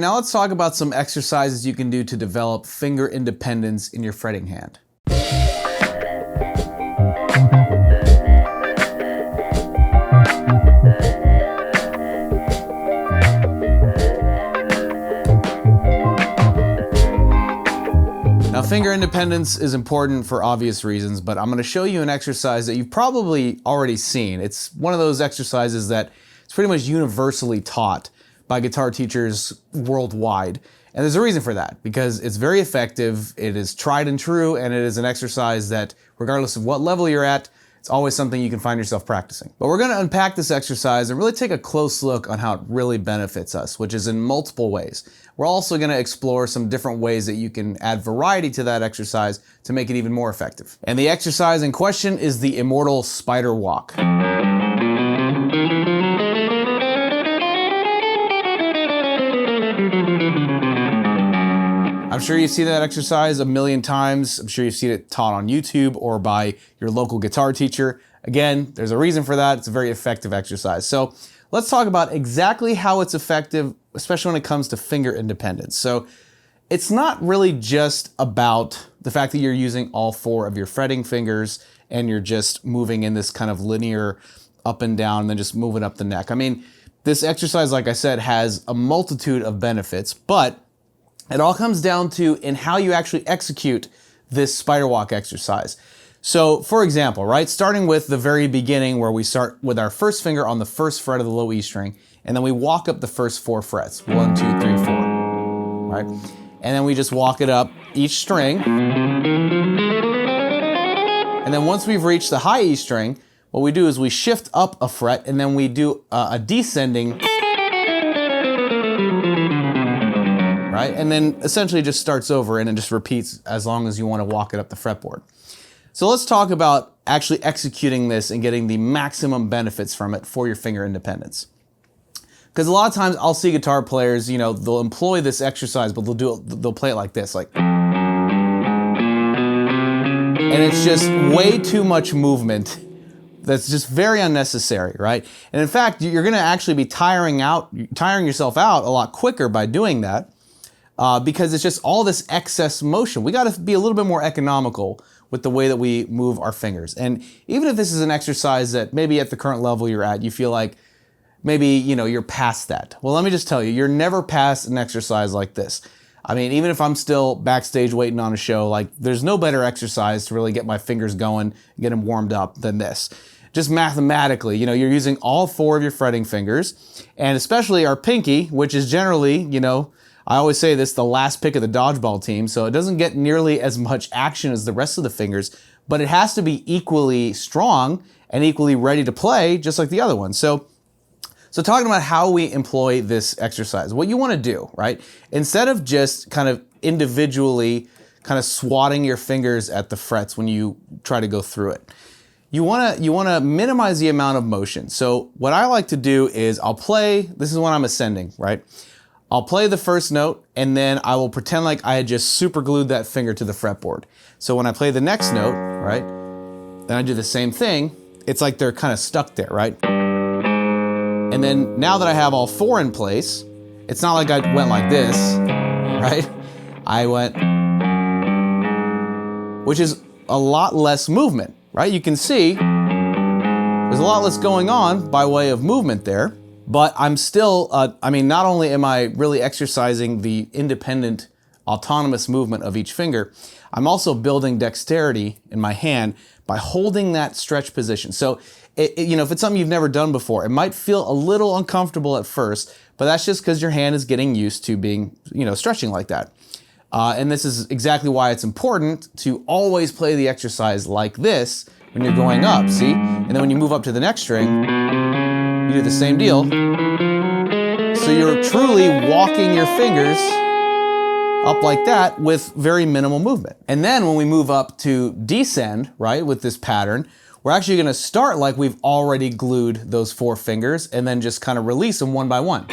Now let's talk about some exercises you can do to develop finger independence in your fretting hand. Now, finger independence is important for obvious reasons, but I'm going to show you an exercise that you've probably already seen. It's one of those exercises that is pretty much universally taught by guitar teachers worldwide. And there's a reason for that, because it's very effective, it is tried and true, and it is an exercise that, regardless of what level you're at, it's always something you can find yourself practicing. But we're going to unpack this exercise and really take a close look on how it really benefits us, which is in multiple ways. We're also going to explore some different ways that you can add variety to that exercise to make it even more effective. And the exercise in question is the immortal spider walk. I'm sure you've seen that exercise a million times. I'm sure you've seen it taught on YouTube or by your local guitar teacher. Again, there's a reason for that. It's a very effective exercise. So let's talk about exactly how it's effective, especially when it comes to finger independence. So it's not really just about the fact that you're using all four of your fretting fingers and you're just moving in this kind of linear up and down and then just moving up the neck. I mean, this exercise, like I said, has a multitude of benefits, but it all comes down to in how you actually execute this spider walk exercise. So for example, right, starting with the very beginning where we start with our first finger on the first fret of the low E string, and then we walk up the first 4 frets, 1, 2, 3, 4, right? And then we just walk it up each string. And then once we've reached the high E string, what we do is we shift up a fret and then we do a descending, right? And then essentially just starts over and it just repeats as long as you want to walk it up the fretboard. So let's talk about actually executing this and getting the maximum benefits from it for your finger independence. Because a lot of times I'll see guitar players, you know, they'll employ this exercise, but they'll play it like this, like, and it's just way too much movement. That's just very unnecessary, right? And in fact, you're going to actually be tiring yourself out a lot quicker by doing that. Because it's just all this excess motion. We got to be a little bit more economical with the way that we move our fingers. And even if this is an exercise that maybe at the current level you're at, you feel like maybe, you know, you're past that. Well, let me just tell you, you're never past an exercise like this. I mean, even if I'm still backstage waiting on a show, like there's no better exercise to really get my fingers going and get them warmed up than this. Just mathematically, you know, you're using all 4 of your fretting fingers, and especially our pinky, which is generally, you know, I always say this, the last pick of the dodgeball team, so it doesn't get nearly as much action as the rest of the fingers, but it has to be equally strong and equally ready to play, just like the other one. So talking about how we employ this exercise, what you want to do, right? Instead of just kind of individually kind of swatting your fingers at the frets when you try to go through it, you want to minimize the amount of motion. So what I like to do is I'll play, this is when I'm ascending, right? I'll play the first note and then I will pretend like I had just super glued that finger to the fretboard. So when I play the next note, right, then I do the same thing. It's like they're kind of stuck there, right? And then now that I have all 4 in place, it's not like I went like this, right? I went, which is a lot less movement, right? You can see there's a lot less going on by way of movement there. But I'm still, I mean, not only am I really exercising the independent, autonomous movement of each finger, I'm also building dexterity in my hand by holding that stretch position. So, you know, if it's something you've never done before, it might feel a little uncomfortable at first, but that's just because your hand is getting used to being, you know, stretching like that. And this is exactly why it's important to always play the exercise like this when you're going up, see? And then when you move up to the next string, you do the same deal. So you're truly walking your fingers up like that with very minimal movement. And then when we move up to descend, right, with this pattern, we're actually going to start like we've already glued those 4 fingers and then just kind of release them one by one.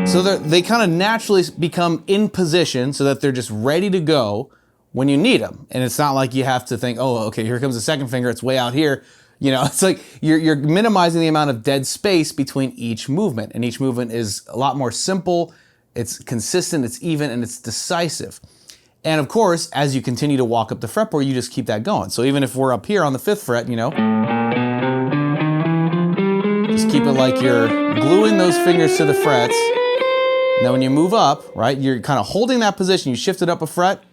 So they kind of naturally become in position so that they're just ready to go when you need them. And it's not like you have to think, oh, okay, here comes the second finger, it's way out here. You know, it's like you're minimizing the amount of dead space between each movement, and each movement is a lot more simple, it's consistent, it's even, and it's decisive. And of course, as you continue to walk up the fretboard, you just keep that going. So even if we're up here on the 5th fret, you know, just keep it like you're gluing those fingers to the frets. Now when you move up, right, you're kind of holding that position, you shift it up a fret.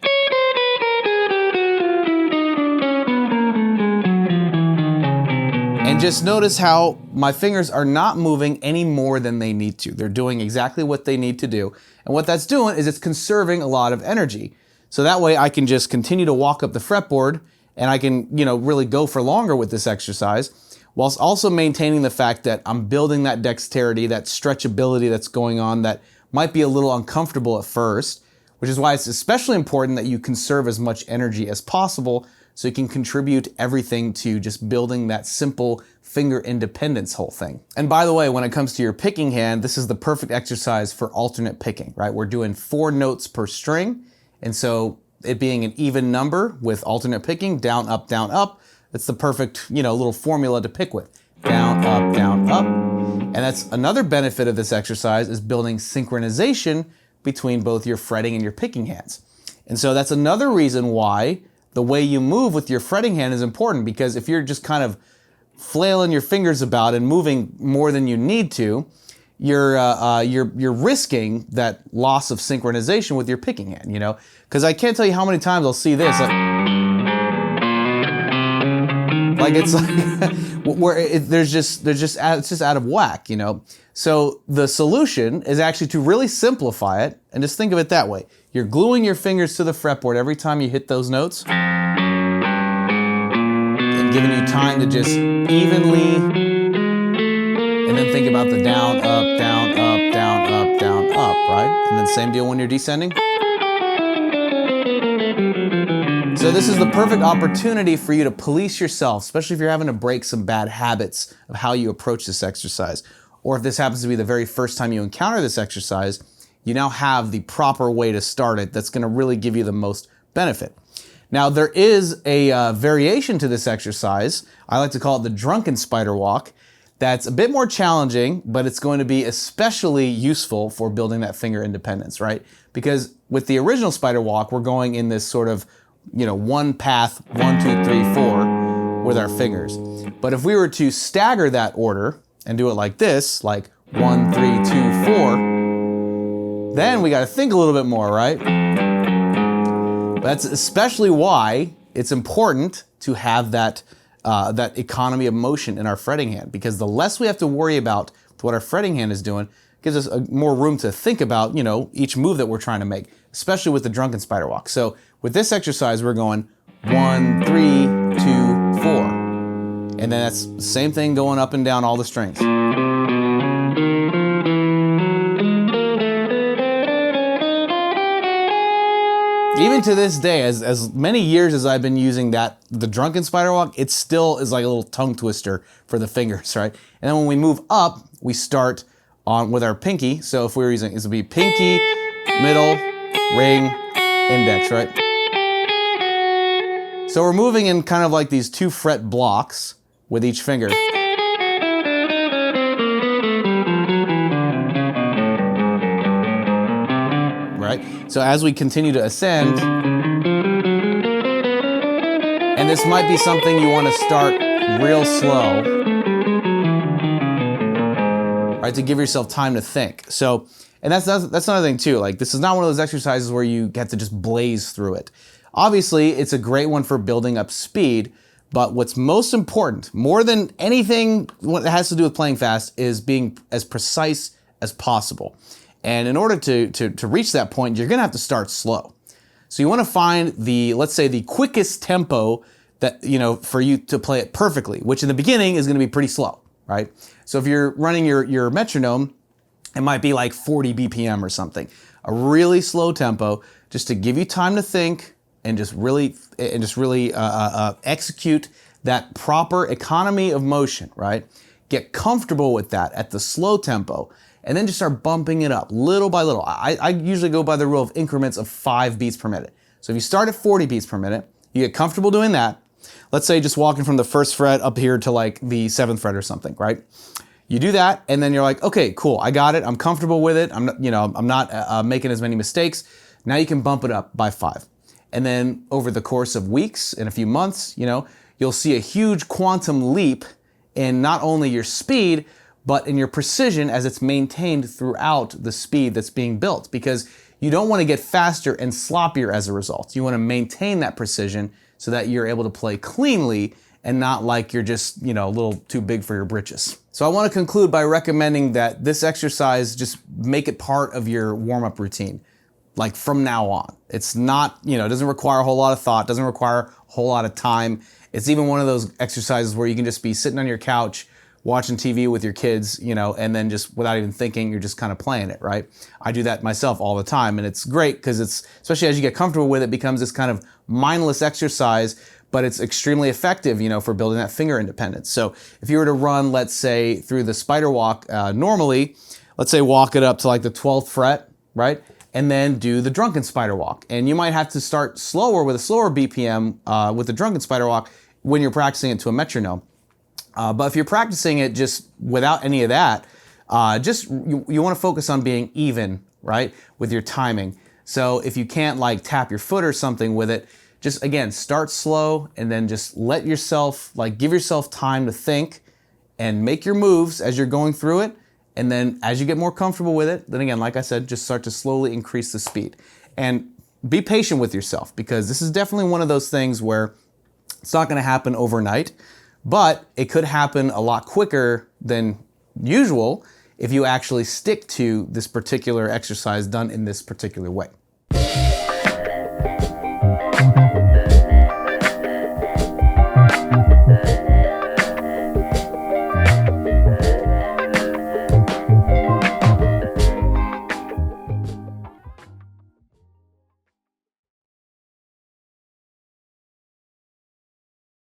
And just notice how my fingers are not moving any more than they need to. They're doing exactly what they need to do. And what that's doing is it's conserving a lot of energy. So that way I can just continue to walk up the fretboard and I can, you know, really go for longer with this exercise, whilst also maintaining the fact that I'm building that dexterity, that stretchability that's going on that might be a little uncomfortable at first, which is why it's especially important that you conserve as much energy as possible so you can contribute everything to just building that simple finger independence whole thing. And by the way, when it comes to your picking hand, this is the perfect exercise for alternate picking, right? We're doing 4 notes per string. And so it being an even number with alternate picking, down, up, it's the perfect, you know, little formula to pick with. Down, up, down, up. And that's another benefit of this exercise is building synchronization between both your fretting and your picking hands. And so that's another reason why the way you move with your fretting hand is important, because if you're just kind of flailing your fingers about and moving more than you need to, you're risking that loss of synchronization with your picking hand, you know? Because I can't tell you how many times I'll see this, like it's like where it's just out of whack, you know? So the solution is actually to really simplify it and just think of it that way. You're gluing your fingers to the fretboard every time you hit those notes and giving you time to just evenly, and then think about the down, up, down, up, down, up, down, up, right? And then same deal when you're descending. So this is the perfect opportunity for you to police yourself, especially if you're having to break some bad habits of how you approach this exercise. Or if this happens to be the very first time you encounter this exercise, you now have the proper way to start it that's going to really give you the most benefit. Now there is a variation to this exercise. I like to call it the drunken spider walk. That's a bit more challenging, but it's going to be especially useful for building that finger independence, right? Because with the original spider walk, we're going in this sort of, you know, one path, 1, 2, 3, 4 with our fingers. But if we were to stagger that order and do it like this, like 1, 3, 2, 4, then we got to think a little bit more, right? That's especially why it's important to have that economy of motion in our fretting hand, because the less we have to worry about what our fretting hand is doing gives us more room to think about, you know, each move that we're trying to make, especially with the drunken spider walk. So with this exercise, we're going 1, 3, 2, 4. And then that's the same thing going up and down all the strings. Even to this day, as many years as I've been using the drunken spider walk, it still is like a little tongue twister for the fingers, right? And then when we move up, we start on with our pinky. So if we were using, this would be pinky, middle, ring, index, right? So we're moving in kind of like these 2 fret blocks with each finger. Right? So as we continue to ascend, and this might be something you want to start real slow, right, to give yourself time to think. So, and that's another thing too, like this is not one of those exercises where you get to just blaze through it. Obviously, it's a great one for building up speed, but what's most important, more than anything that has to do with playing fast, is being as precise as possible. And in order to reach that point, you're gonna have to start slow. So you wanna find let's say the quickest tempo that, you know, for you to play it perfectly, which in the beginning is gonna be pretty slow, right? So if you're running your metronome, it might be like 40 BPM or something. A really slow tempo, just to give you time to think and just really execute that proper economy of motion, right? Get comfortable with that at the slow tempo, and then just start bumping it up little by little. I usually go by the rule of increments of 5 beats per minute. So if you start at 40 beats per minute, you get comfortable doing that. let's say just walking from the 1st fret up here to like the 7th fret or something, right? You do that, and then you're like, okay, cool, I got it. I'm comfortable with it. I'm not making as many mistakes. Now you can bump it up by 5. And then over the course of weeks and a few months, you'll see a huge quantum leap in not only your speed, but in your precision as it's maintained throughout the speed that's being built. Because you don't want to get faster and sloppier as a result. You want to maintain that precision so that you're able to play cleanly and not like you're just, a little too big for your britches. So I want to conclude by recommending that this exercise, just make it part of your warm-up routine, like from now on. It's not, it doesn't require a whole lot of thought, doesn't require a whole lot of time. It's even one of those exercises where you can just be sitting on your couch, watching TV with your kids, and then just without even thinking, you're just kind of playing it, right? I do that myself all the time, and it's great because it's, especially as you get comfortable with it, becomes this kind of mindless exercise, but it's extremely effective, for building that finger independence. So if you were to run, let's say, through the spider walk normally, let's say walk it up to like the 12th fret, right? And then do the drunken spider walk. And you might have to start slower with a slower BPM with the drunken spider walk when you're practicing it to a metronome. But if you're practicing it just without any of that, you want to focus on being even, right, with your timing. So if you can't like tap your foot or something with it, just again, start slow and then just let yourself, give yourself time to think and make your moves as you're going through it. And then as you get more comfortable with it, then again, like I said, just start to slowly increase the speed. And be patient with yourself, because this is definitely one of those things where it's not going to happen overnight, but it could happen a lot quicker than usual if you actually stick to this particular exercise done in this particular way.